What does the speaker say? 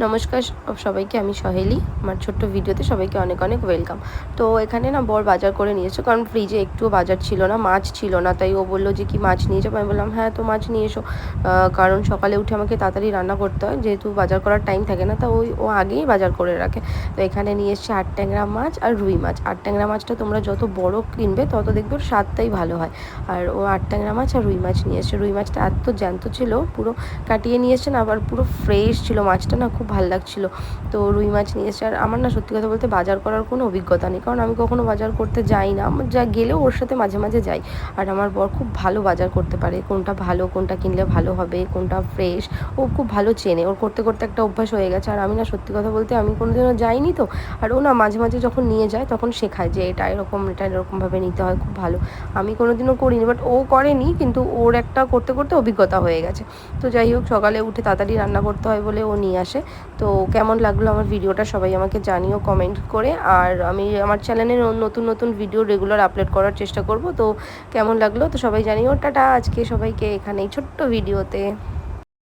নমস্কার সবাইকে, আমি সহেলি। আমার ছোট্ট ভিডিওতে সবাইকে অনেক অনেক ওয়েলকাম। তো এখানে না বর বাজার করে নিয়ে এসেছে, কারণ ফ্রিজে একটুও বাজার ছিল না, মাছ ছিল না। তাই ও বললো যে কি মাছ নিয়ে যাবো। আমি বললাম হ্যাঁ, তো মাছ নিয়ে এসো। কারণ সকালে উঠে আমাকে তাড়াতাড়ি রান্না করতে হয়, যেহেতু বাজার করার টাইম থাকে না। তা ও আগেই বাজার করে রাখে। তো এখানে নিয়ে এসছে আট ট্যাংরা মাছ আর রুই মাছ। আট ট্যাংরা মাছটা তোমরা যত বড় কিনবে তত দেখবে ওর স্বাদটাই ভালো হয়। আর ও আট ট্যাংরা মাছ আর রুই মাছ নিয়ে এসছে। রুই মাছটা এত জ্যান্ত ছিল, পুরো কাটিয়ে নিয়ে এসছে না, আবার পুরো ফ্রেশ ছিল মাছটা, না খুব ভালো লাগছিলো। তো রুই মাছ নিয়ে এসেছে। আর আমার না সত্যি কথা বলতে বাজার করার কোনো অভিজ্ঞতা নেই, কারণ আমি কখনো বাজার করতে যাই না। আমার যা গেলেও ওর সাথে মাঝে মাঝে যাই। আর আমার বর খুব ভালো বাজার করতে পারে, কোনটা ভালো, কোনটা কিনলে ভালো হবে, কোনটা ফ্রেশ, ও খুব ভালো চেনে। ওর করতে করতে একটা অভ্যাস হয়ে গেছে। আর আমি না সত্যি কথা বলতে আমি কোনোদিনও যাইনি তো। আর ও না মাঝে মাঝে যখন নিয়ে যায় তখন শেখায় যে এটা এরকমভাবে নিতে হয়, খুব ভালো। আমি কোনোদিনও করিনি, বাট ও করেনি, কিন্তু ওর একটা করতে করতে অভিজ্ঞতা হয়ে গেছে। তো যাই হোক, সকালে উঠে তাড়াতাড়ি রান্না করতে হয় বলে ও নিয়ে আসে। তো কেমন লাগলো আমার ভিডিওটা সবাই আমাকে জানিও কমেন্ট করে। আর আমি আমার চ্যানেলে নতুন নতুন ভিডিও রেগুলার আপলোড করার চেষ্টা করব। তো কেমন লাগলো তো সবাই জানিও। টাটা আজকে সবাইকে এখানেই ছোট্ট ভিডিওতে।